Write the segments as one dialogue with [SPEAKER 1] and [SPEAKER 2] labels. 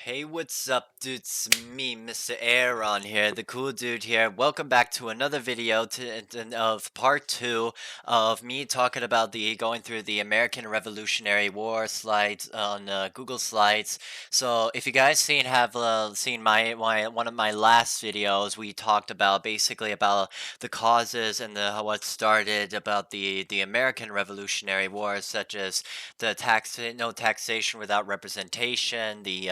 [SPEAKER 1] Hey, what's up, dude? It's me, Mr. Airon here, the cool dude here. Welcome back to another video of part two of me talking about the going through the American Revolutionary War slides on Google Slides. So, if you guys seen my one of my last videos, we talked about basically about the causes and the what started about the American Revolutionary War, such as the no taxation without representation, the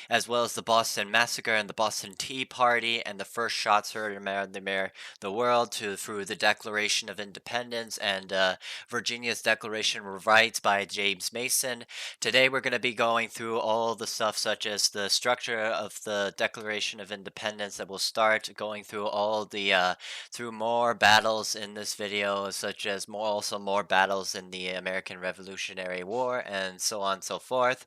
[SPEAKER 1] as well as the Boston Massacre and the Boston Tea Party, and the first shots heard around the world through the Declaration of Independence and Virginia's Declaration of Rights by James Mason. Today we're going to be going through all the stuff such as the structure of the Declaration of Independence that will start going through all the through more battles in this video, such as more battles in the American Revolutionary War and so on and so forth.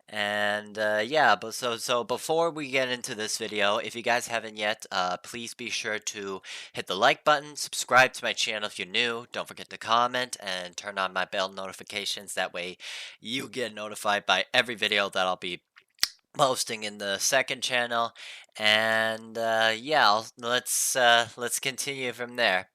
[SPEAKER 1] And yeah, but so before we get into this video, if you guys haven't yet, please be sure to hit the like button, subscribe to my channel if you're new, don't forget to comment, and turn on my bell notifications. That way you get notified by every video that I'll be posting in the second channel. And yeah, let's continue from there.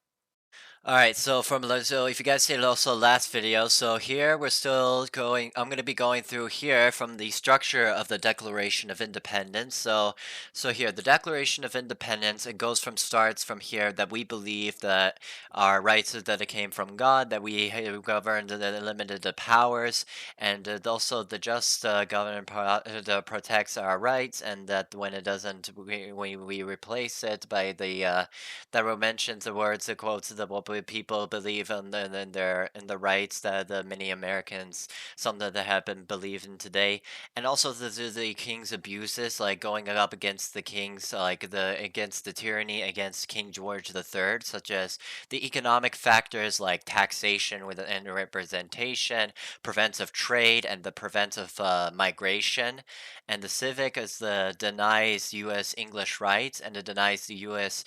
[SPEAKER 1] All right, so if you guys see also last video, so here we're still going. I'm going to be going through here from the structure of the Declaration of Independence. So here the Declaration of Independence, it goes from starts from here that we believe that our rights is that it came from God, that we governed and limited the powers, and also the just government protects our rights, and that when it doesn't, we replace it by the that mentions the words, the quotes that what people believe in the rights that the many Americans, something that have been believed in today, and also the king's abuses, like going up against the kings, like the against the tyranny against King George III, such as the economic factors like taxation with and representation, prevents of trade, and the prevent of migration, and the civic is the denies U.S. English rights, and it denies the U.S.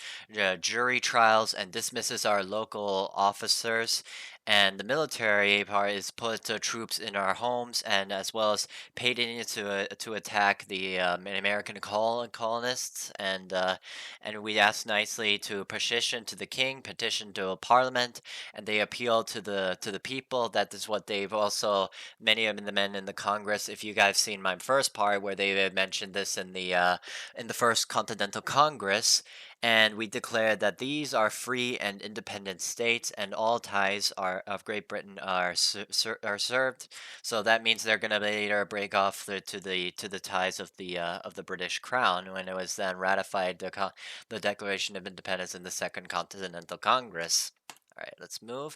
[SPEAKER 1] Jury trials and dismisses our local officers. And the military part is put troops in our homes, and as well as paid in to attack the American colonists. And we asked nicely to petition to the king, petition to a parliament, and they appeal to the people. That is what they've also many of the men in the Congress. If you guys seen my first part where they had mentioned this in the first Continental Congress, and we declare that these are free and independent states, and all ties are of Great Britain are served. So that means they're going to later break off to the ties of the British Crown when it was then ratified the Declaration of Independence in the Second Continental Congress. All right, let's move.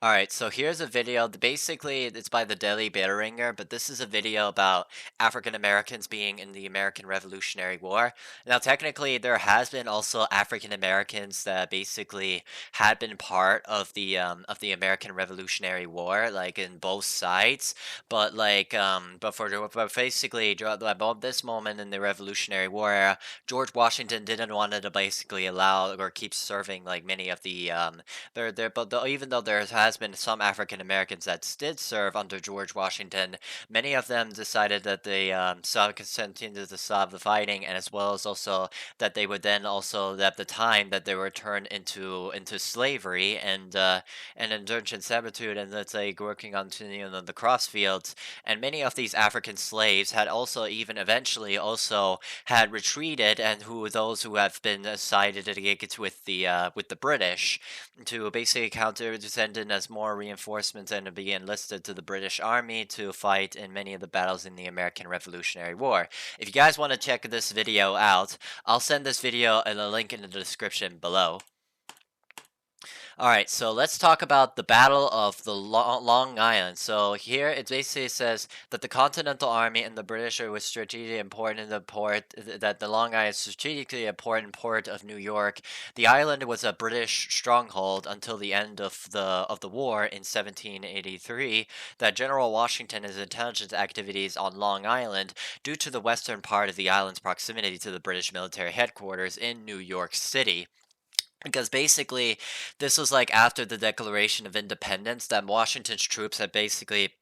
[SPEAKER 1] All right, so here's a video. Basically, it's by the Daily Beringer, but this is a video about African Americans being in the American Revolutionary War. Now, technically, there has been also African Americans that basically had been part of the American Revolutionary War, like in both sides. But basically, about this moment in the Revolutionary War era, George Washington didn't want to basically allow or keep serving like many of the even though there has been some African Americans that did serve under George Washington, many of them decided that they continued to stop the fighting, and as well as also that they would then also at the time that they were turned into slavery and indentured servitude, and let's say working on the cross fields, and many of these African slaves had also even eventually also had retreated, and those who have been sided against with the British to basically counter descendant as more reinforcements and to be enlisted to the British Army to fight in many of the battles in the American Revolutionary War. If you guys want to check this video out, I'll send this video and a link in the description below. All right, so let's talk about the Battle of the Long Island. So here it basically says that the Continental Army and the British were strategically important in the port, that the Long Island strategically important port of New York. The island was a British stronghold until the end of the war in 1783. That General Washington and his intelligence activities on Long Island, due to the western part of the island's proximity to the British military headquarters in New York City. Because basically, this was like after the Declaration of Independence that Washington's troops had basically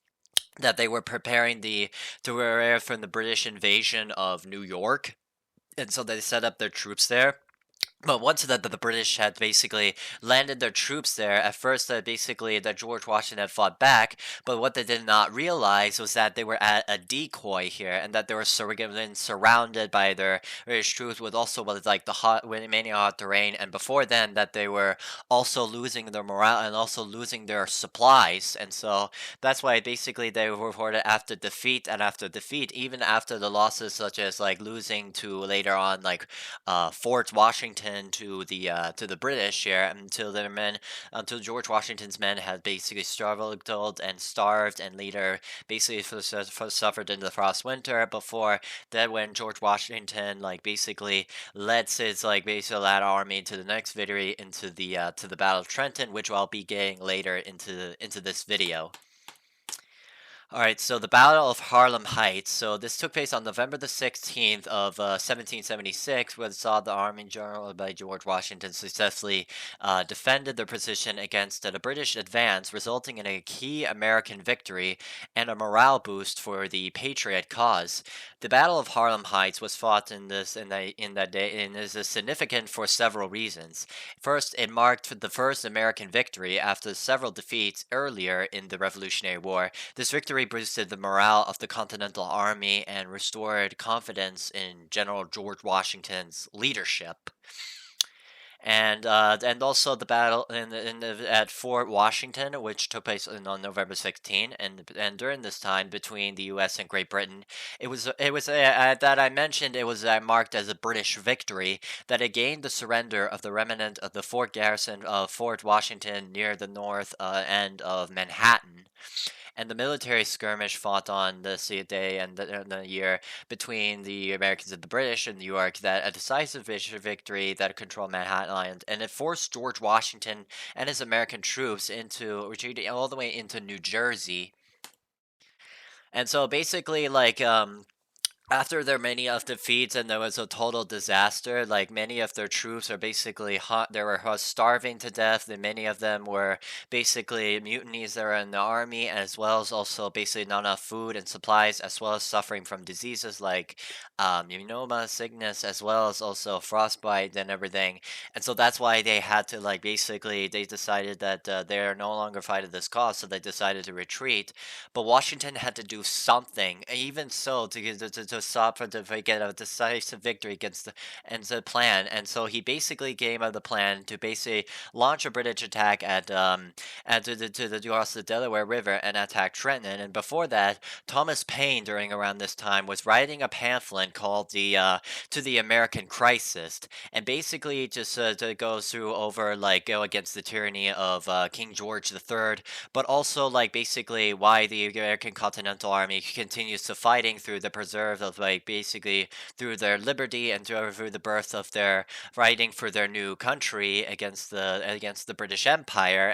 [SPEAKER 1] that they were preparing to prepare for the British invasion of New York, and so they set up their troops there. But once the British had basically landed their troops there, at first basically that George Washington had fought back, but what they did not realize was that they were at a decoy here, and that they were surrounded by their British troops with also with like the hot, many hot terrain, and before then that they were also losing their morale and also losing their supplies, and so that's why basically they were reported after defeat and after defeat, even after the losses such as like losing to later on like Fort Washington to the British here until George Washington's men had basically struggled and starved and later basically suffered in the frost winter before that when George Washington like basically led his like basically led army to the next victory into the to the Battle of Trenton, which I'll be getting later into this video. All right, so the Battle of Harlem Heights. So this took place on November the 16th of 1776, where saw the army general by George Washington successfully defended their position against the British advance, resulting in a key American victory and a morale boost for the Patriot cause. The Battle of Harlem Heights was fought in that day and is significant for several reasons. First, it marked the first American victory after several defeats earlier in the Revolutionary War. This victory boosted the morale of the Continental Army and restored confidence in General George Washington's leadership. And also the battle at Fort Washington, which took place on November 16, and during this time between the U.S. and Great Britain, it was that I mentioned it was marked as a British victory that it gained the surrender of the remnant of the fort garrison of Fort Washington near the north end of Manhattan. And the military skirmish fought on the day and the year between the Americans and the British in New York that a decisive victory that controlled Manhattan Island, and it forced George Washington and his American troops into retreating all the way into New Jersey. And so basically, like after their many of defeats and there was a total disaster, like many of their troops are basically they were starving to death, and many of them were basically mutinies that were in the army, as well as also basically not enough food and supplies, as well as suffering from diseases like pneumoma, sickness, as well as also frostbite and everything. And so that's why they had to like basically they decided that they're no longer fighting this cause, so they decided to retreat. But Washington had to do something, even so, to stop for to get a decisive victory against the plan. And so he basically came up with the plan to basically launch a British attack at to the across the Delaware River and attack Trenton. And before that, Thomas Paine, during around this time, was writing a pamphlet called the To the American Crisis, and basically just to go through over like go against the tyranny of King George III, but also like basically why the American Continental Army continues to fighting through the preserve of like basically through their liberty and through the birth of their fighting for their new country against the British Empire.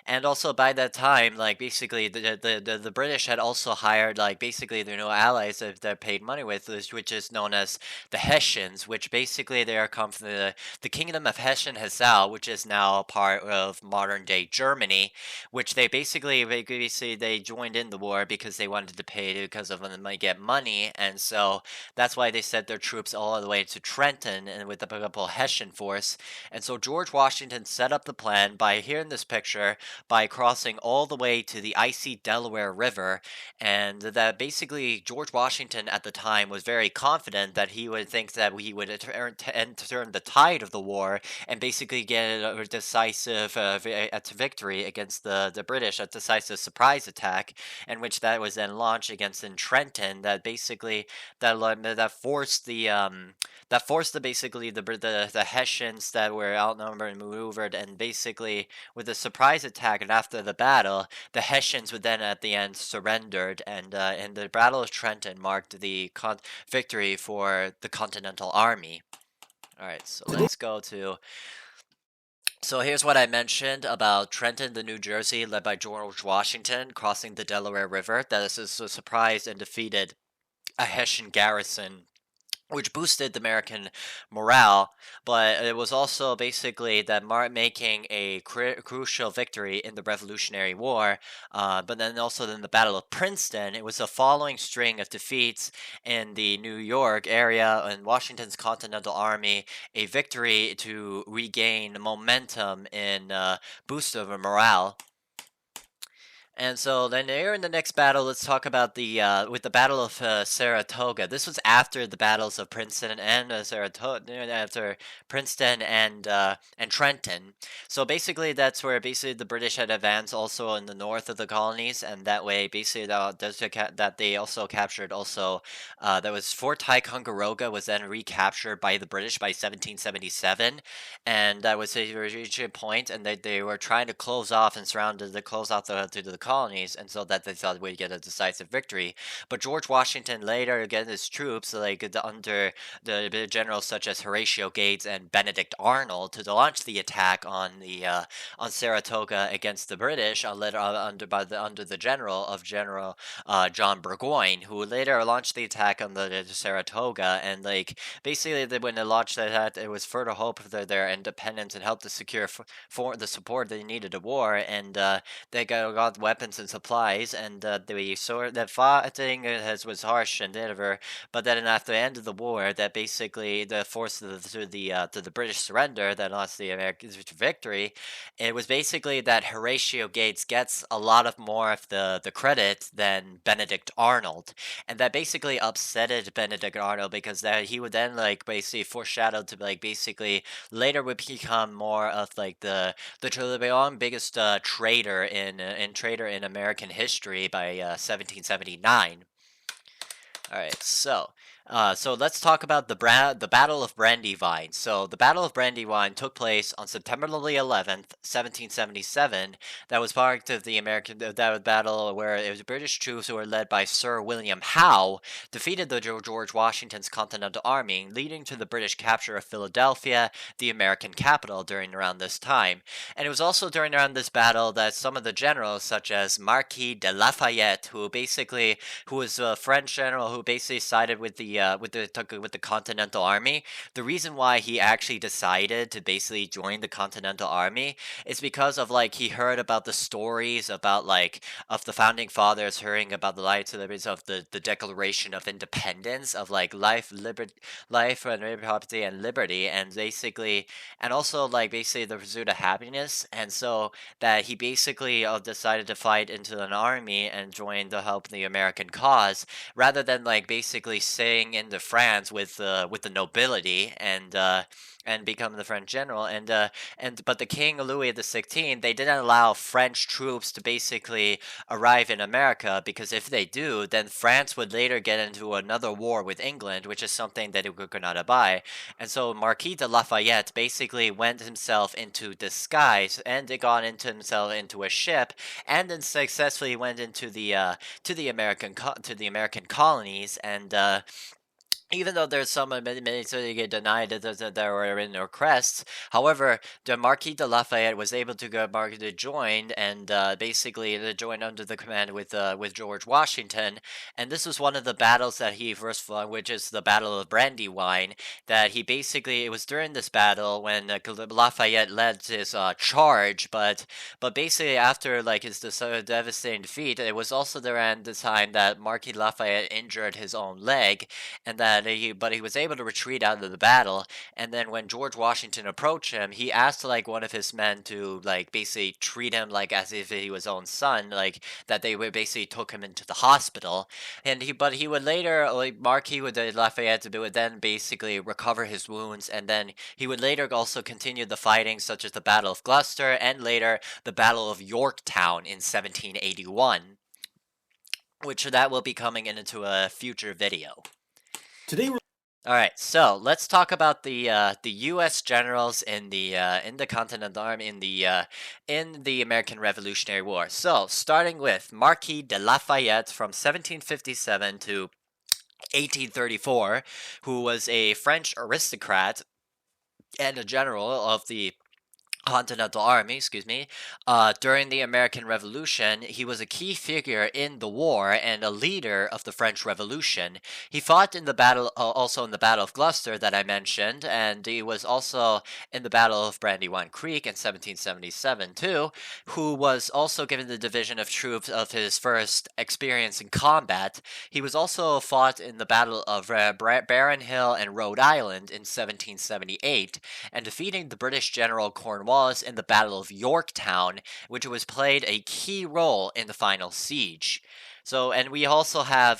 [SPEAKER 1] And also by that time, like basically the British had also hired like basically their new allies that paid money with, which is known as the Hessians, which basically they are come from the Kingdom of Hessen-Nassau, which is now a part of modern day Germany, which basically they joined in the war because they wanted to pay because of them might get money, and so that's why they sent their troops all the way to Trenton and with the couple Hessian force. And so George Washington set up the plan by here in this picture by crossing all the way to the icy Delaware River, and that basically George Washington at the time was very confident that he would think that he would turn the tide of the war and basically get a decisive victory against the British, a decisive surprise attack, in which that was then launched against in Trenton. That basically that forced the Hessians that were outnumbered and maneuvered, and basically with a surprise attack and after the battle, the Hessians would then at the end surrendered, and the Battle of Trenton marked the victory for the Continental Army. All right, so let's go to. So here's what I mentioned about Trenton, the New Jersey, led by George Washington, crossing the Delaware River. That is a surprise and defeated a Hessian garrison which boosted the American morale, but it was also basically that making a crucial victory in the Revolutionary War. But then also in the Battle of Princeton, it was the following string of defeats in the New York area and Washington's Continental Army, a victory to regain momentum in boost of morale. And so then here in the next battle, let's talk about the Battle of Saratoga. This was after the battles of Princeton and Saratoga, after Princeton and Trenton. So basically, that's where basically the British had advanced also in the north of the colonies, and that way basically that they also captured also that was Fort Ticonderoga was then recaptured by the British by 1777, and that was a reaching point, and they were trying to close off and close off the colonies, and so that they thought we'd get a decisive victory. But George Washington later, again, his troops, under the generals such as Horatio Gates and Benedict Arnold, to launch the attack on Saratoga against the British, under the General John Burgoyne, who later launched the attack on the Saratoga, and basically when they launched that, it was for the hope of their independence and helped to secure for the support they needed of war, and they got weapons and supplies, and the fighting was harsh and whatever. But then after the end of the war, that basically the force to the British surrender that lost the Americans victory, it was basically that Horatio Gates gets a lot of more of the credit than Benedict Arnold, and that basically upsetted Benedict Arnold because that he would then basically foreshadowed to basically later would become more of the biggest traitor in American history by 1779. All right, so let's talk about the Battle of Brandywine. So the Battle of Brandywine took place on September the 11th, 1777. That was part of the American that battle where it was British troops who were led by Sir William Howe defeated the George Washington's Continental Army, leading to the British capture of Philadelphia, the American capital, during around this time. And it was also during around this battle that some of the generals, such as Marquis de Lafayette, who was a French general who basically sided with the Continental Army. The reason why he actually decided to basically join the Continental Army is because of he heard about the stories about of the founding fathers, hearing about the lives of the Declaration of Independence of life and property and liberty, and basically and also basically the pursuit of happiness, and so that he basically decided to fight into an army and join to help the American cause, rather than basically staying into France with the nobility and become the French general. But the King Louis XVI, they didn't allow French troops to basically arrive in America, because if they do, then France would later get into another war with England, which is something that it could not abide. And so Marquis de Lafayette basically went himself into disguise and got himself into a ship, and then successfully went into to the American colonies, and even though there's some many get denied that there were in their crests, however, the Marquis de Lafayette was able to to join, and basically to join under the command with George Washington, and this was one of the battles that he first fought, which is the Battle of Brandywine. That he basically, it was during this battle when Lafayette led his charge, but basically after his devastating defeat, it was also around the time that Marquis Lafayette injured his own leg, and that he was able to retreat out of the battle. And then when George Washington approached him, he asked one of his men to basically treat him as if he was his own son, that they would basically took him into the hospital. And he would later, Marquis would Lafayette would then basically recover his wounds, and then he would later also continue the fighting, such as the Battle of Gloucester and later the Battle of Yorktown in 1781, which that will be coming into a future video.
[SPEAKER 2] Today we're
[SPEAKER 1] All right, so let's talk about the U.S. generals in the Continental Army in the American Revolutionary War. So starting with Marquis de Lafayette from 1757 to 1834, who was a French aristocrat and a general of the Continental Army, excuse me, during the American Revolution. He was a key figure in the war and a leader of the French Revolution. He fought in the battle, also in the Battle of Gloucester that I mentioned, and he was also in the Battle of Brandywine Creek in 1777 too, who was also given the division of troops of his first experience in combat. He was also fought in the Battle of Barron Hill and Rhode Island in 1778, and defeating the British general Cornwallis in the Battle of Yorktown, which was played a key role in the final siege. So, and we also have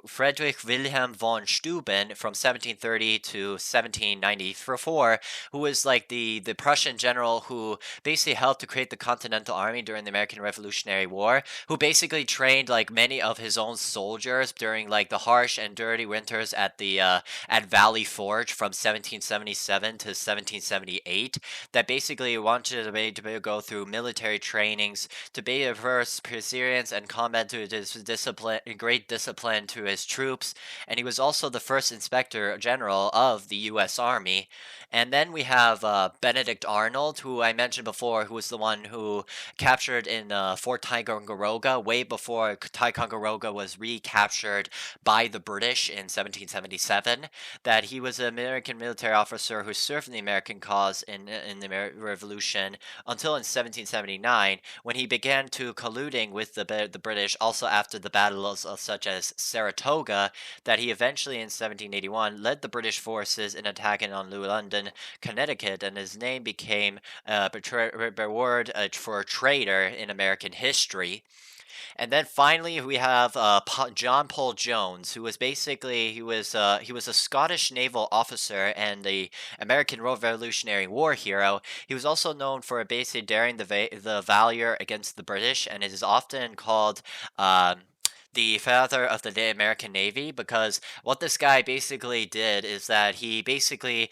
[SPEAKER 1] Friedrich Wilhelm von Steuben from 1730 to 1794, who was like the Prussian general who basically helped to create the Continental Army during the American Revolutionary War, who basically trained like many of his own soldiers during like the harsh and dirty winters at Valley Forge from 1777 to 1778, that basically wanted to go through military trainings to be a first perseverance and combat to his discipline, great discipline to his troops, and he was also the first Inspector General of the U.S. Army. And then we have Benedict Arnold, who I mentioned before, who was the one who captured in Fort Ticonderoga way before Ticonderoga was recaptured by the British in 1777. That he was an American military officer who served in the American cause in the Revolution until in 1779, when he began to colluding with the British also after the battles of such as Saratoga, that he eventually in 1781 led the British forces in attacking on New London, Connecticut, and his name became reward for a traitor in American history. And then finally we have John Paul Jones, who was basically he was a Scottish naval officer and the American Revolutionary War hero. He was also known for basically daring the valor against the British, and it is often called. The father of the American Navy, because what this guy basically did is that he basically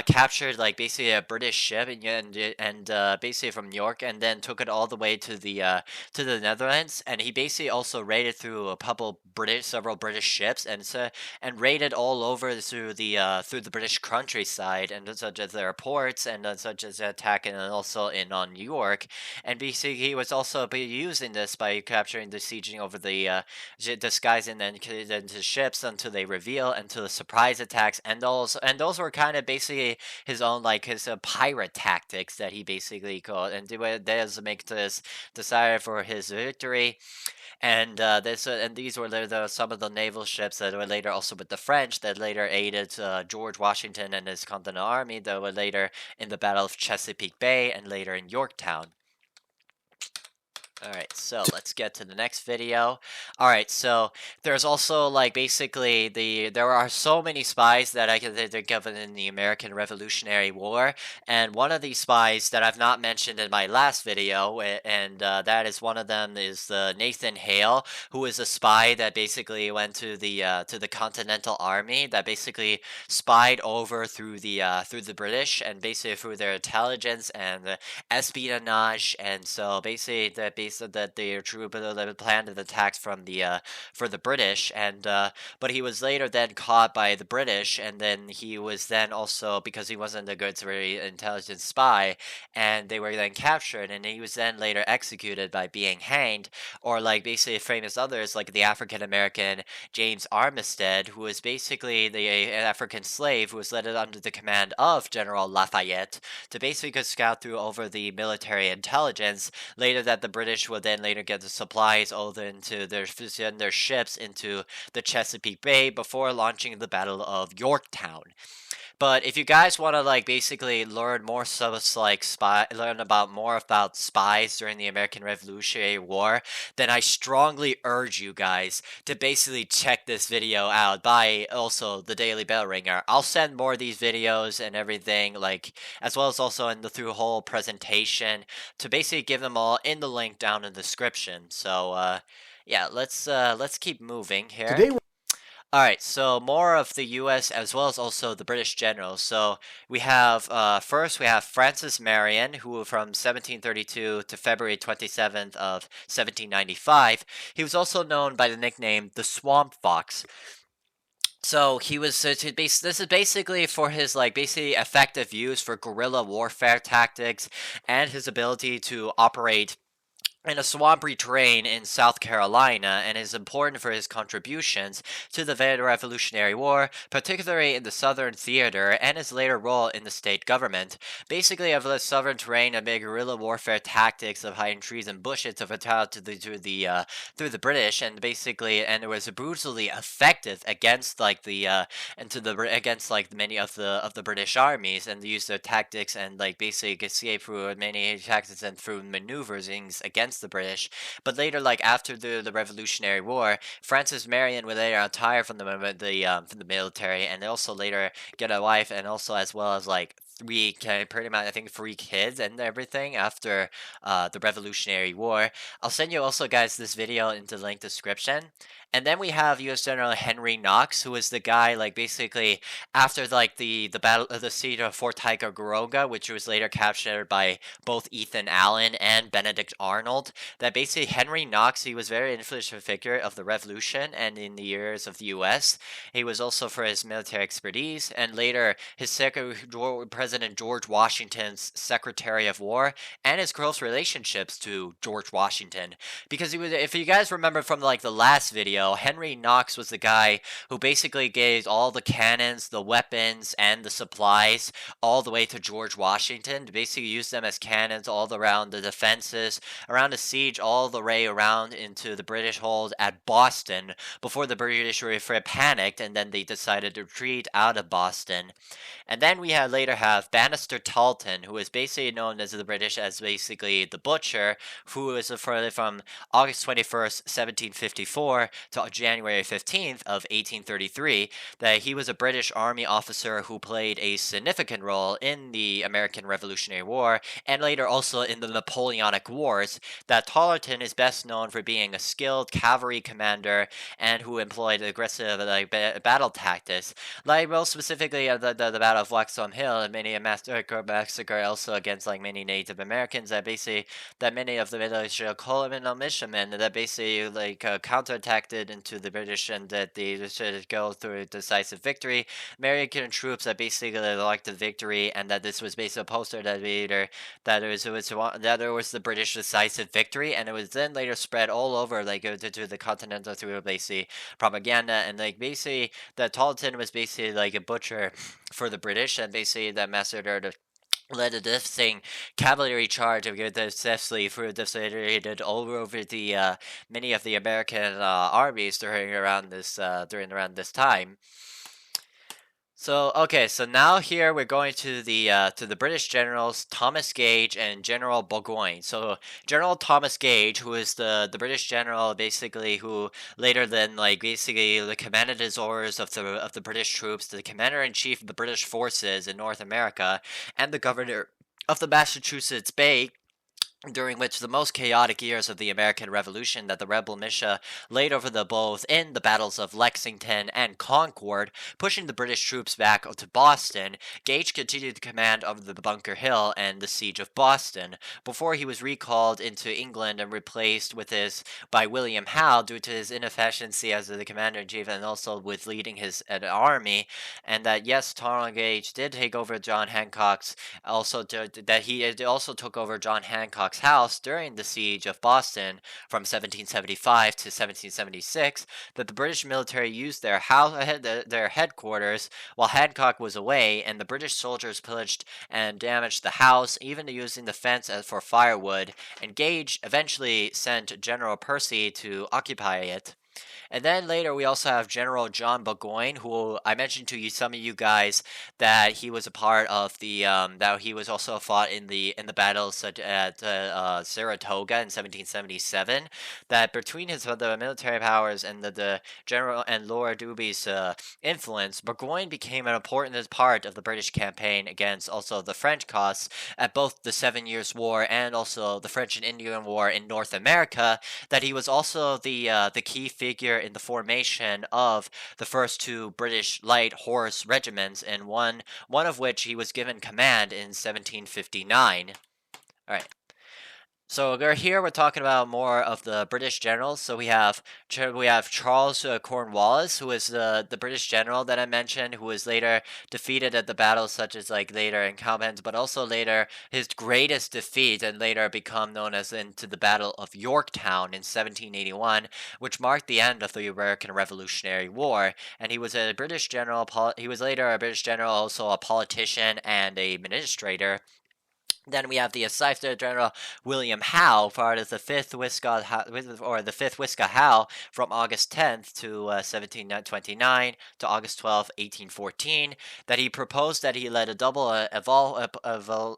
[SPEAKER 1] captured like basically a British ship and basically from New York, and then took it all the way to the Netherlands, and he basically also raided through several British ships, and raided all over through the British countryside, and such as their ports, and such as attacking and also in on New York, and basically he was also using this by capturing the sieging over the disguising them into ships until they reveal, until the surprise attacks, and those were kind of basically his own like his pirate tactics that he basically called, and does make this desire for his victory. And these were some of the naval ships that were later also with the French that later aided George Washington and his Continental Army, that were later in the Battle of Chesapeake Bay and later in Yorktown. Alright, so let's get to the next video. Alright, so there's also like basically there are so many spies that I can think of in the American Revolutionary War, and one of these spies that I've not mentioned in my last video, and that is one of them is Nathan Hale, who is a spy that basically went to the Continental Army, that basically spied over through the British, and basically through their intelligence and espionage, and so basically that the troop planned an attack from the for the British, and but he was later then caught by the British, and then he was then also, because he wasn't a good, very intelligent spy, and they were then captured, and he was then later executed by being hanged, or like basically famous others like the African American James Armistead, who was basically the African slave who was led under the command of General Lafayette to basically scout through over the military intelligence. Later, that the British would then later get the supplies over into their ships into the Chesapeake Bay before launching the Battle of Yorktown. But if you guys want to like basically learn more learn about more about spies during the American Revolutionary War, then I strongly urge you guys to basically check this video out by also the Daily Bell Ringer. I'll send more of these videos and everything, like as well as also in the through whole presentation, to basically give them all in the link down in the description. So yeah, let's keep moving here.
[SPEAKER 2] Today
[SPEAKER 1] Alright, so more of the US as well as also the British generals. So we have, first we have Francis Marion, who from 1732 to February 27th of 1795. He was also known by the nickname the Swamp Fox. So he was this is basically for his like basically effective use for guerrilla warfare tactics and his ability to operate in a swampy terrain in South Carolina, and is important for his contributions to the Revolutionary War, particularly in the Southern theater and his later role in the state government. Basically, of the southern terrain and guerrilla warfare tactics of hiding trees and bushes to attack through the British, and basically, and it was brutally effective against like the and to the against like many of the British armies, and used their tactics and like basically escape through many tactics and through maneuvers against the British. But later, like after the Revolutionary War, Francis Marion would later retire from the military, and also later get a wife, and also as well as like pretty much I think 3 kids and everything after the Revolutionary War. I'll send you also guys this video into the link description. And then we have U.S. General Henry Knox, who was the guy like basically after like the battle of the siege of Fort Ticonderoga, which was later captured by both Ethan Allen and Benedict Arnold. That basically Henry Knox, he was very influential figure of the Revolution and in the years of the U.S. He was also for his military expertise, and later President George Washington's Secretary of War, and his close relationships to George Washington. Because he was, if you guys remember from like the last video, Henry Knox was the guy who basically gave all the cannons, the weapons, and the supplies all the way to George Washington to basically use them as cannons all around the defenses, around the siege, all the way around into the British hold at Boston before the British were panicked, and then they decided to retreat out of Boston. And then we later have Bannister Tarleton, who is basically known as the British as basically the Butcher, who is from August 21st, 1754 to January 15th of 1833, that he was a British Army officer who played a significant role in the American Revolutionary War and later also in the Napoleonic Wars. That Tarleton is best known for being a skilled cavalry commander and who employed aggressive battle tactics. Like most specifically the Battle of Waxhaw Hill, and many a massacre also against like many Native Americans that many of the village militiamen that basically counterattacked into the British, and that they should go through a decisive victory. American troops that basically liked the victory, and that this was basically a poster that later that it was the British decisive victory, and it was then later spread all over to the continental through basically propaganda, and like basically that Tarleton was basically like a butcher for the British, and basically that massacred led a devastating cavalry charge successfully through dissipated all over the many of the American armies during around this time. So okay, so now here we're going to the British generals Thomas Gage and General Burgoyne. So General Thomas Gage, who is the British general, basically who later then basically commanded his orders of the British troops, the commander in chief of the British forces in North America, and the governor of the Massachusetts Bay, during which the most chaotic years of the American Revolution that the rebel militia laid over the both in the battles of Lexington and Concord, pushing the British troops back to Boston. Gage continued to command over the Bunker Hill and the siege of Boston, before he was recalled into England and replaced by William Howe due to his inefficiency as the commander-in-chief, and also with leading his army. And that yes, Thomas Gage did take over John Hancock's that he also took over John Hancock's house during the siege of Boston from 1775 to 1776, that the British military used their headquarters while Hancock was away, and the British soldiers pillaged and damaged the house, even using the fence for firewood, and Gage eventually sent General Percy to occupy it. And then later we also have General John Burgoyne, who I mentioned to some of you guys that he was a part of that he was also fought in the battles such at Saratoga in 1777. That between the military powers and the general and Lord Doobie's influence, Burgoyne became an important part of the British campaign against also the French cause at both the 7 Years' War and also the French and Indian War in North America. That he was also the key figure in the formation of the first 2 British light horse regiments, and one of which he was given command in 1759. All right. So we're talking about more of the British generals. So we have Charles Cornwallis, who is the British general that I mentioned, who was later defeated at the battles such as like later in Cobham, but also later his greatest defeat and later become known as into the Battle of Yorktown in 1781, which marked the end of the American Revolutionary War. And he was a British general. He was later a British general, also a politician and a administrator. Then we have the Assistant General William Howe, part of the Fifth Wisca Howe, from August 10th to 1729 to August 12th, 1814. That he proposed that he led a double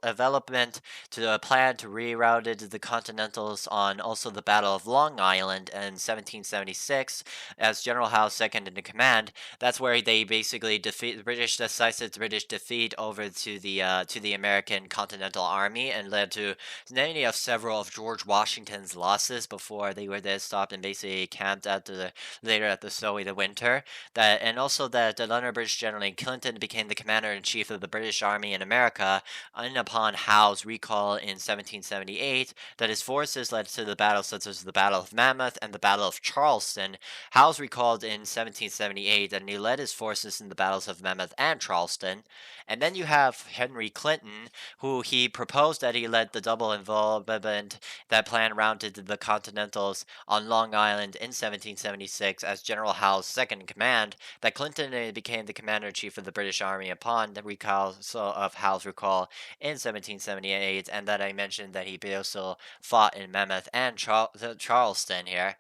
[SPEAKER 1] development to a plan to reroute the Continentals on also the Battle of Long Island in 1776 as General Howe's second in command. That's where they basically defeat the British, decisive British defeat over to the American Continental Army, and led to many of several of George Washington's losses before they were then stopped and basically camped at the later at the Soviet winter. That and also that the London British General Clinton became the commander in chief of the British Army in America, and upon Howe's recall in 1778, that his forces led to the battles such as the Battle of Mammoth and the Battle of Charleston. Howe's recalled in 1778, and he led his forces in the battles of Mammoth and Charleston. And then you have Henry Clinton, who he proposed that he led the double involvement that plan routed the Continentals on Long Island in 1776 as General Howe's second in command. That Clinton became the commander-in-chief of the British Army upon the recall of Howe's recall in 1778, and that I mentioned that he also fought in Mammoth and Charleston here.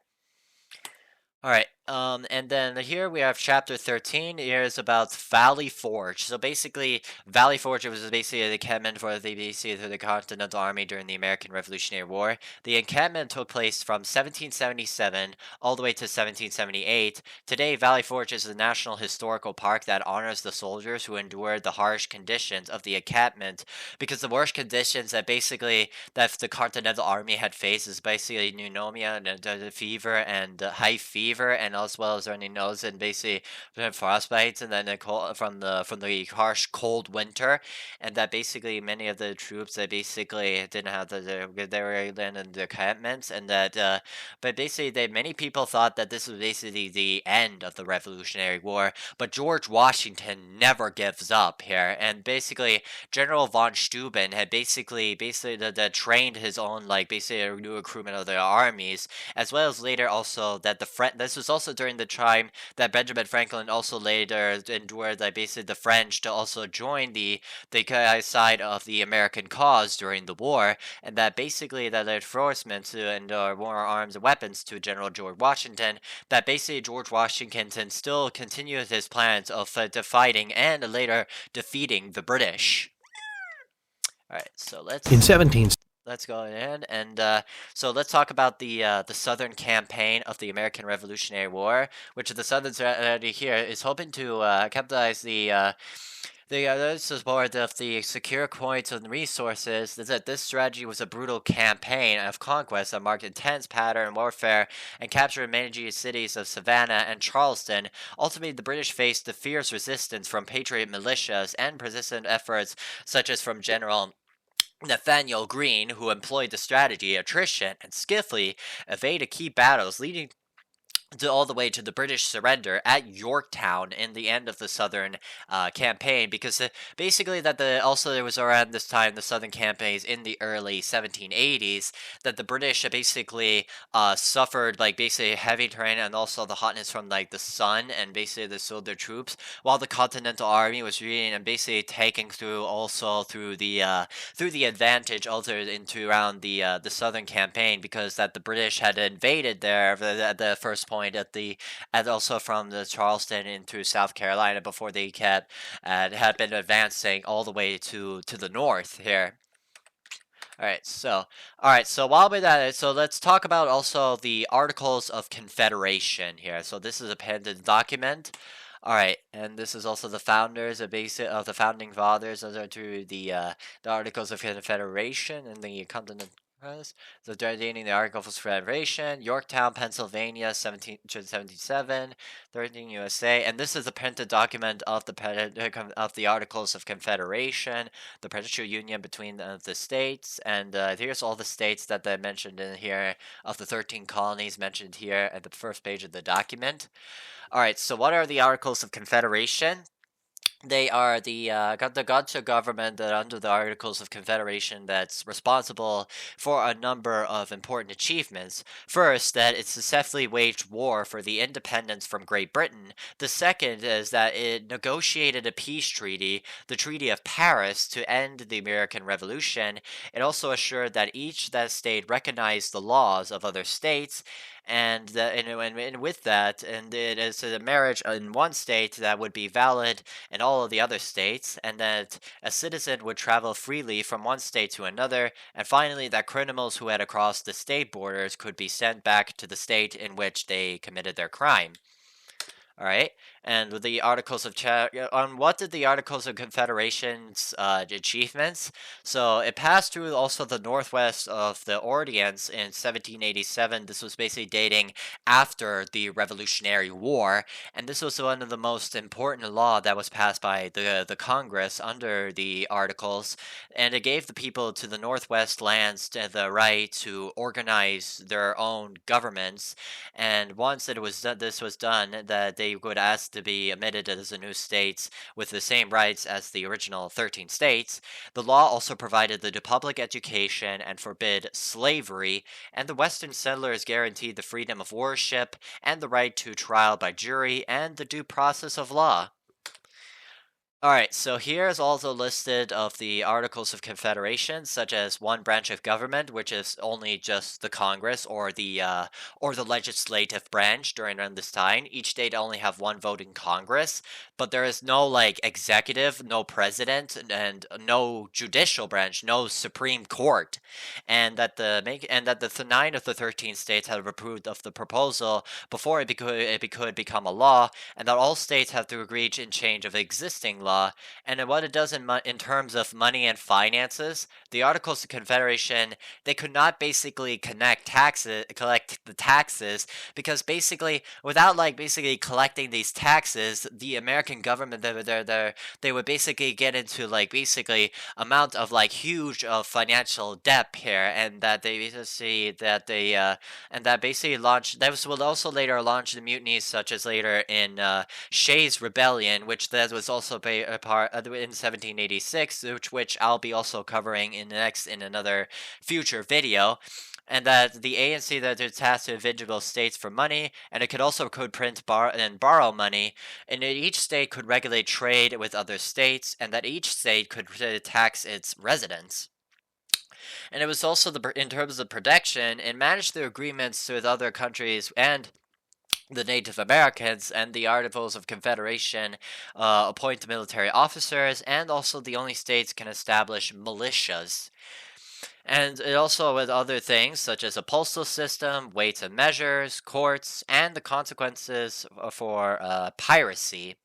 [SPEAKER 1] All right. And then here we have chapter 13. Here is about Valley Forge. So basically, Valley Forge was basically the encampment for the Continental Army during the American Revolutionary War. The encampment took place from 1777 all the way to 1778. Today, Valley Forge is a national historical park that honors the soldiers who endured the harsh conditions of the encampment, because the worst conditions that the Continental Army had faced is basically pneumonia and the fever and high fever, and as well as runny nose and basically frostbites, and then the cold from the harsh cold winter, and that basically many of the troops that basically didn't have they were in the encampments, and that but basically many people thought that this was basically the end of the Revolutionary War, but George Washington never gives up here, and basically General von Steuben had basically trained his own basically a new recruitment of the armies, as well as later also that this was also during the time that Benjamin Franklin also later endured basically the French to also join the side of the American cause during the war, and that basically that reinforcements and more arms and weapons to General George Washington, that basically George Washington still continued his plans of fighting and later defeating the British. All right, so let's go ahead and so let's talk about the Southern campaign of the American Revolutionary War, which the Southern strategy here is hoping to capitalize the other support of the secure points and resources. Is that this strategy was a brutal campaign of conquest that marked intense pattern warfare and captured many cities of Savannah and Charleston. Ultimately, the British faced the fierce resistance from patriot militias and persistent efforts such as from General Nathaniel Greene, who employed the strategy attrition and skillfully evaded key battles, leading all the way to the British surrender at Yorktown in the end of the Southern campaign, because basically also there was around this time the Southern campaigns in the early 1780s that the British basically suffered basically heavy terrain and also the hotness from the sun, and basically they sold their troops, while the Continental Army was reading and basically taking through the advantage also into around the Southern campaign, because that the British had invaded there at the first point and also from the Charleston into South Carolina before they had been advancing all the way to the north here. All right, so while we're at it, so let's talk about also the Articles of Confederation here. So this is a appended document. All right, and this is also the founders, the founding fathers, to the Articles of Confederation and the continent. So dating the Articles of Confederation, Yorktown, Pennsylvania, 1777, 13 USA, and this is a printed document of the Articles of Confederation, the potential union between the states, and here's all the states that they mentioned in here of the 13 colonies mentioned here at the first page of the document. All right, so what are the Articles of Confederation? They are the gotcha government that under the Articles of Confederation that's responsible for a number of important achievements. First, that it successfully waged war for the independence from Great Britain. The second is that it negotiated a peace treaty, the Treaty of Paris, to end the American Revolution. It also assured that each that state recognized the laws of other states, and with that, and it is a marriage in one state that would be valid in all of the other states, and that a citizen would travel freely from one state to another, and finally that criminals who had crossed the state borders could be sent back to the state in which they committed their crime. All right, and with the Articles of on what did the Articles of Confederation's achievements? So it passed through also the northwest of the Orleans in 1787. This was basically dating after the Revolutionary War, and this was one of the most important law that was passed by the Congress under the Articles, and it gave the people to the northwest lands the right to organize their own governments. And once this was done, that they would ask to be admitted as a new state with the same rights as the original 13 states. The law also provided the public education and forbid slavery, and the Western settlers guaranteed the freedom of worship and the right to trial by jury and the due process of law. All right, so here is also listed of the Articles of Confederation, such as one branch of government, which is only just the Congress or the legislative branch during this time. Each state only have one vote in Congress, but there is no like executive, no president, and no judicial branch, no Supreme Court, and that the 9 of the 13 states have approved of the proposal before it could become a law, and that all states have to agree in change of existing law, and what it does in terms of money and finances. The Articles of Confederation, they could not basically collect the taxes, because basically without like basically collecting these taxes, the American government they would basically get into like basically amount of like huge of financial debt here, and that they basically that they and that basically launched that will also later launch the mutinies such as later in Shays Rebellion, which that was also a part in 1786, which I'll be also covering in another future video. And that the ANC that is tasked to individual states for money, and it could also print and borrow money, and each state could regulate trade with other states, and that each state could tax its residents. And it was also in terms of protection, it managed the agreements with other countries and the Native Americans, and the Articles of Confederation appoint military officers, and also the only states can establish militias. And it also with other things such as a postal system, weights and measures, courts, and the consequences for piracy.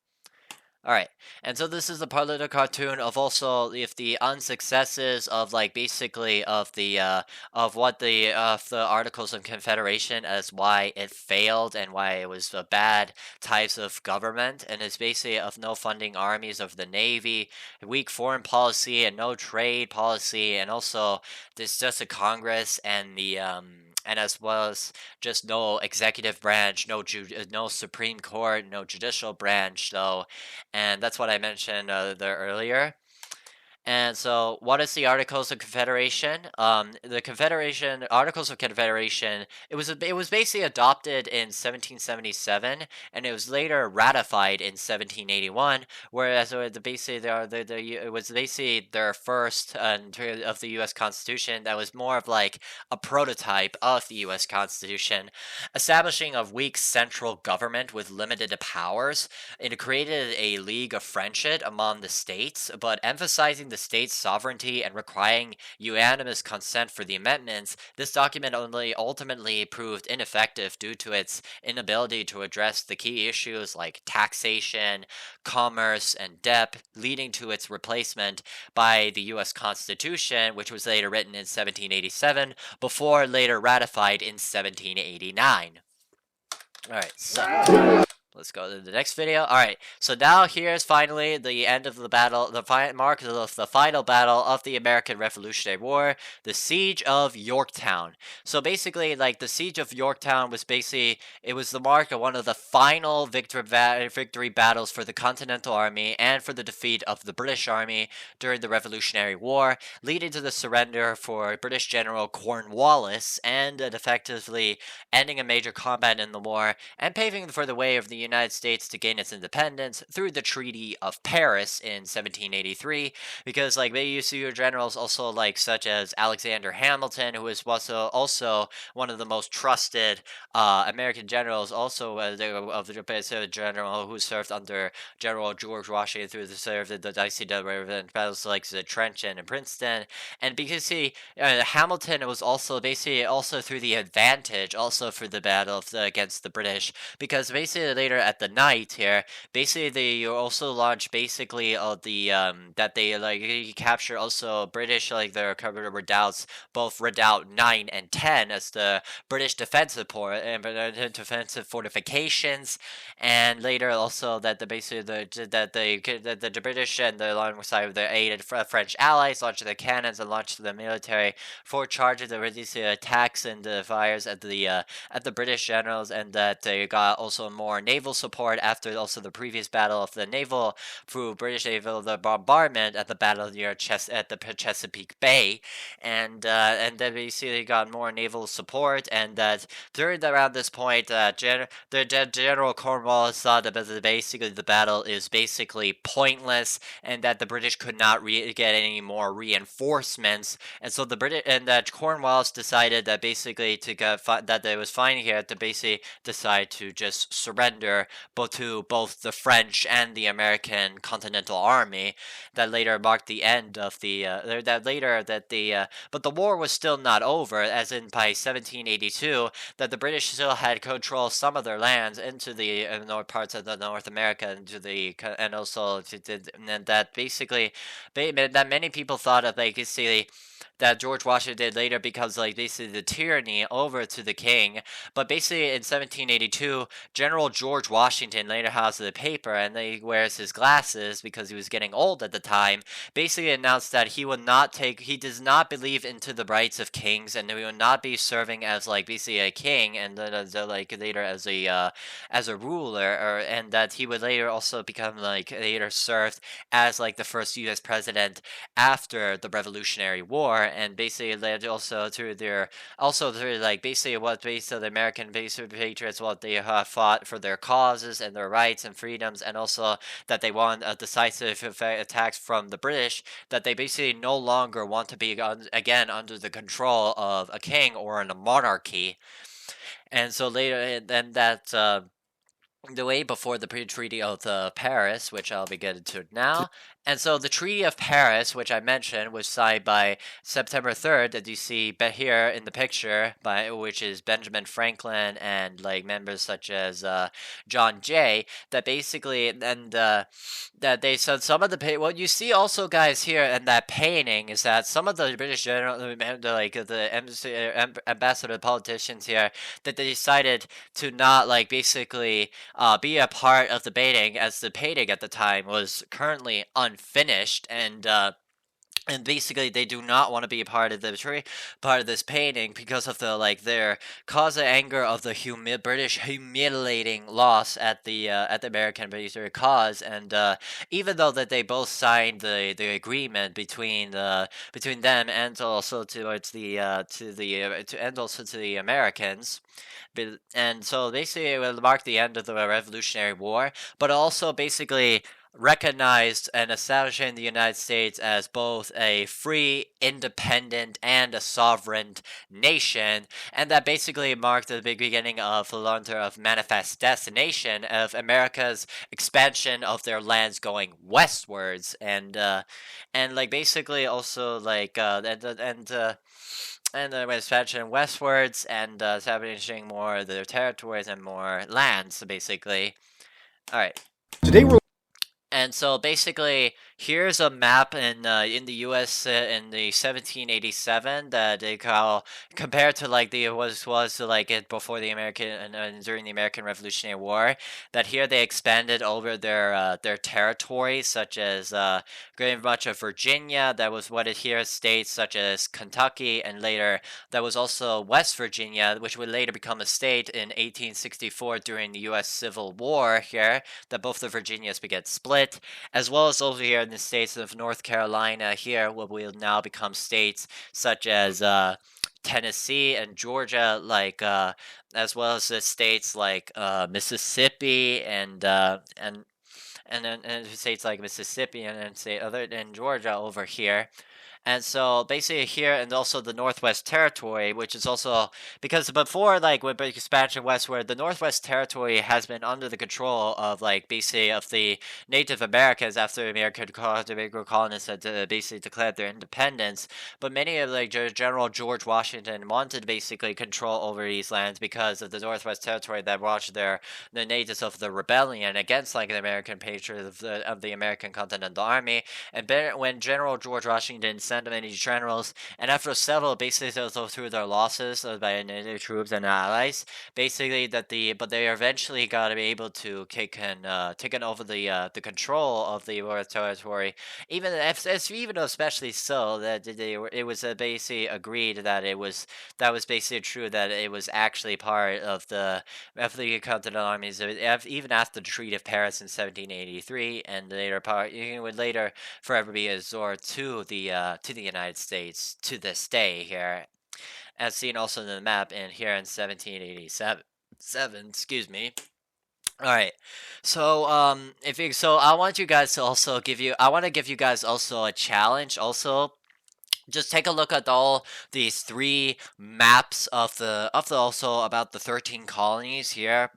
[SPEAKER 1] All right, and so this is a part of the cartoon of also if the unsuccesses of like basically of what the Articles of Confederation as why it failed and why it was a bad types of government, and it's basically of no funding armies of the Navy, weak foreign policy and no trade policy, and also there's just a Congress and the and as well as just no executive branch, no Supreme Court, no judicial branch, though, and that's what I mentioned there earlier. And so, what is the Articles of Confederation? The Confederation Articles of Confederation. It was basically adopted in 1777, and it was later ratified in 1781. Whereas it was basically their first of the U.S. Constitution that was more of like a prototype of the U.S. Constitution, establishing a weak central government with limited powers. It created a league of friendship among the states, but emphasizing the the state's sovereignty and requiring unanimous consent for the amendments, this document only ultimately proved ineffective due to its inability to address the key issues like taxation, commerce, and debt, leading to its replacement by the U.S. Constitution, which was later written in 1787, before later ratified in 1789. Alright, so let's go to the next video. Alright, so now here's finally the end of the battle, the mark of the final battle of the American Revolutionary War, the Siege of Yorktown. So basically, like, the Siege of Yorktown was basically, it was the mark of one of the final victory battles for the Continental Army and for the defeat of the British Army during the Revolutionary War, leading to the surrender for British General Cornwallis and effectively ending a major combat in the war and paving for the way of the United States to gain its independence through the Treaty of Paris in 1783, because like they used to your generals also like such as Alexander Hamilton, who was also one of the most trusted American generals, also of the general who served under General George Washington through the served in the ICW battles like the Trenton and Princeton, and because Hamilton was also basically also through the advantage also for the battle against the British, because basically later at the night here, basically they also launched basically the that they like capture also British like their covered redoubts, both Redoubt 9 and 10 as the British defensive defensive fortifications, and later also that the basically the British and the alongside of their aided French allies launched the cannons and launched the military for charges of reducing attacks and the fires at the British generals, and that they got also more naval support after also the previous battle of the naval through British naval the bombardment at the battle near at the Chesapeake Bay, and then basically got more naval support, and that around this point General Cornwallis thought that basically the battle is basically pointless and that the British could not get any more reinforcements, and so the British and that Cornwallis decided that basically that it was fine here to basically decide to just surrender to both the French and the American Continental Army. That later marked the end of but the war was still not over, as in by 1782 that the British still had control of some of their lands into the north parts of the North America and also and that basically that many people thought of like basically that George Washington did later because like basically the tyranny over to the king. But basically in 1782, General George Washington later has the paper and he wears his glasses because he was getting old at the time, basically announced that he does not believe into the rights of kings, and he will not be serving as like basically a king and then like later as a ruler, and that he would later also become like later served as like the first U.S. president after the Revolutionary War, and basically led also through like basically what basically the American patriots, what they fought for their causes and their rights and freedoms, and also that they won a decisive attacks from the British, that they basically no longer want to be again under the control of a king or in a monarchy. And so later, then that the way before the Treaty of Paris, which I'll be getting to now. And so the Treaty of Paris, which I mentioned, was signed by September 3rd, that you see here in the picture, which is Benjamin Franklin and like members such as John Jay. That basically, and that they said some of the what you see also, guys, here in that painting is that some of the British general, like the ambassador politicians here, that they decided to not like basically be a part of the painting, as the painting at the time was currently unfinished, and basically they do not want to be a part of this painting because of the like their cause of anger of the British humiliating loss at the American military cause, and even though that they both signed the agreement between them and also towards the and also to the Americans. And so basically it will mark the end of the Revolutionary War, but also basically recognized and establishing the United States as both a free, independent, and a sovereign nation, and that basically marked the beginning of the long-term of manifest destination of America's expansion of their lands going westwards, and like basically also like and expansion westwards and establishing more of their territories and more lands, basically. All right.
[SPEAKER 2] Today we're
[SPEAKER 1] And so basically, here's a map in the U.S. In the 1787 that they call compared to like the was to like it before the American and during the American Revolutionary War. That here they expanded over their territories, such as pretty much of Virginia. That was what it here states, such as Kentucky, and later that was also West Virginia, which would later become a state in 1864 during the U.S. Civil War here, that both the Virginias would get split, as well as over here in the states of North Carolina here, what will now become states such as Tennessee and Georgia, as well as the states like Mississippi and then and states like Mississippi and then say other than Georgia over here. And so basically here and also the Northwest Territory, which is also because before like with expansion westward, the Northwest Territory has been under the control of like basically of the Native Americans after American colonists had basically declared their independence. But many of like General George Washington wanted to basically control over these lands because of the Northwest Territory that watched the natives of the rebellion against like the American patriots of the American Continental Army. And when General George Washington sent many generals, and after several basically through their losses by native troops and allies, basically but they eventually got to be able to taken over the control of the North Territory. Even especially so that it was basically agreed that was basically true that it was actually part of the Continental armies even after the Treaty of Paris in 1783, and later part it would later forever be absorbed to the United States to this day here, as seen also in the map and here in 1787. Excuse me. All right. So if you, so I want you guys to also give you I want to give you guys also a challenge also. Just take a look at all these three maps of the also about the 13 colonies here,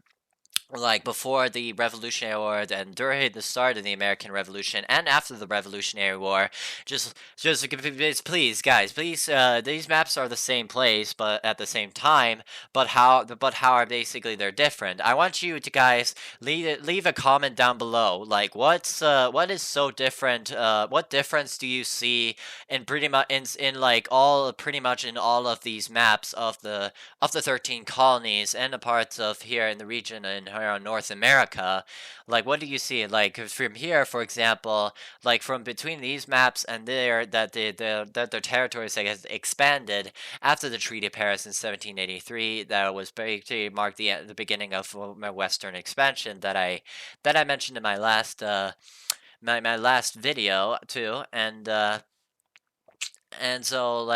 [SPEAKER 1] like before the Revolutionary War and during the start of the American Revolution and after the Revolutionary War. Please, guys, please. These maps are the same place, but at the same time. But how are basically they're different? I want you to guys leave a comment down below. Like, what is so different? What difference do you see in pretty much in like all pretty much in all of these maps of the 13 colonies and the parts of here in the region in around North America? Like, what do you see? Like, from here, for example, like from between these maps and there, that that their territories has expanded after the Treaty of Paris in 1783. That was basically marked the beginning of my Western expansion that I mentioned in my last my last video too, and so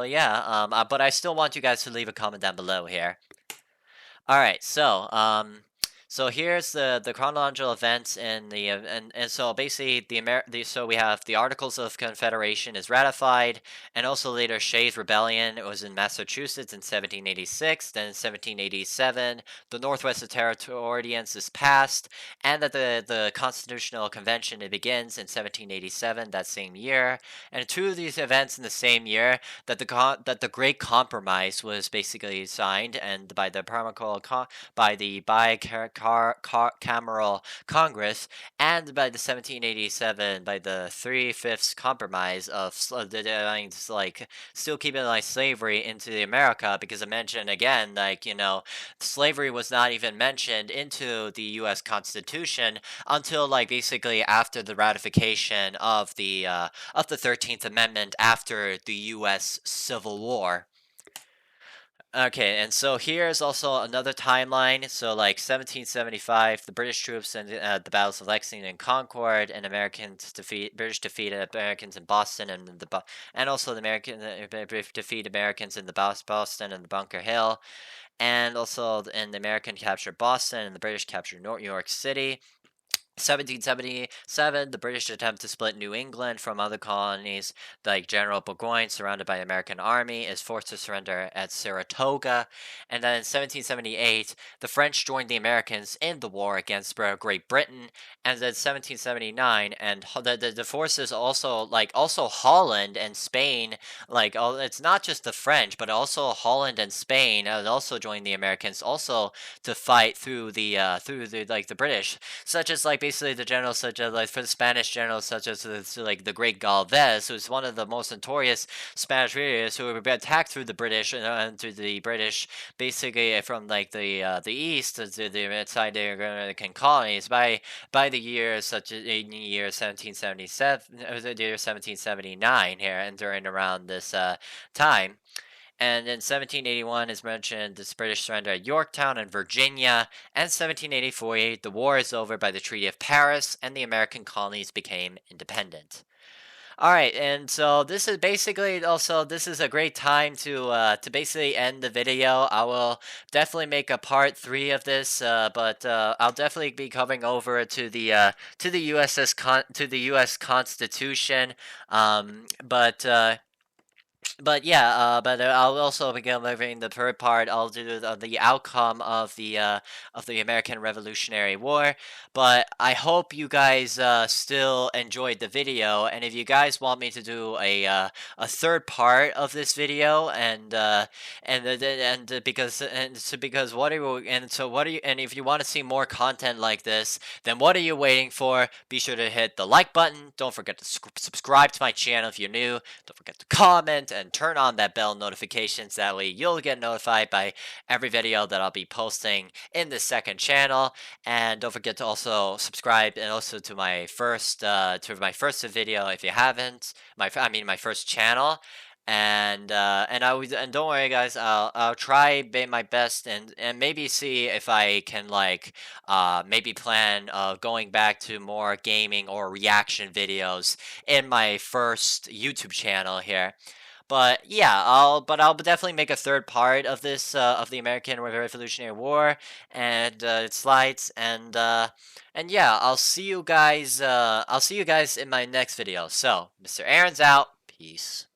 [SPEAKER 1] yeah, but I still want you guys to leave a comment down below here. All right, so here's the chronological events in the and so basically so we have the Articles of Confederation is ratified, and also later Shays' Rebellion. It was in Massachusetts in 1786. Then in 1787, the Northwest Territorians is passed, and that the Constitutional Convention it begins in 1787 that same year. And two of these events in the same year, that the Great Compromise was basically signed, and by the bicameral Congress, and by the 1787 by the 3/5 Compromise of like still keeping like slavery into the America, because I mentioned again like slavery was not even mentioned into the U.S. Constitution until like basically after the ratification of the 13th Amendment after the U.S. Civil War. Okay, and so here's also another timeline. So, like 1775, the British troops in the battles of Lexington and Concord, and British defeated Americans in Boston and also the British defeat Americans in the Boston and the Bunker Hill, and also and the American captured Boston and the British captured New York City. 1777, the British attempt to split New England from other colonies, like General Burgoyne, surrounded by the American army, is forced to surrender at Saratoga. And then in 1778, the French joined the Americans in the war against Great Britain. And then 1779, and the forces also, also Holland and Spain, it's not just the French, but also Holland and Spain, also joined the Americans, also to fight through the the British, such as basically the generals such as for the Spanish generals such as the Great Galvez, who's one of the most notorious Spanish warriors who were attacked through the British and through the British basically from the east to the side of the American colonies by the year such as in the year 1777, the year 1779 here, and during around this time. And in 1781 is mentioned this British surrender at Yorktown in Virginia, and 1784 the war is over by the Treaty of Paris, and the American colonies became independent. All right, and so this is basically also this is a great time to basically end the video. I will definitely make a part 3 of this, but I'll definitely be coming over to the to the U.S. Constitution. But yeah, I'll also be delivering the third part. I'll do the outcome of the American Revolutionary War. But I hope you guys still enjoyed the video, and if you guys want me to do a third part of this video, because what are you, and so what are you, and if you want to see more content like this, then what are you waiting for? Be sure to hit the like button. Don't forget to subscribe to my channel if you're new. Don't forget to comment and turn on that bell notifications. That way you'll get notified by every video that I'll be posting in the second channel. And don't forget to also subscribe and also to my first video if you haven't. My first channel. And don't worry guys, I'll try my best and maybe see if I can maybe plan going back to more gaming or reaction videos in my first YouTube channel here. But yeah, I'll definitely make a third part of this of the American Revolutionary War and its slides, and yeah, I'll see you guys in my next video. So, Mr. Aaron's out. Peace.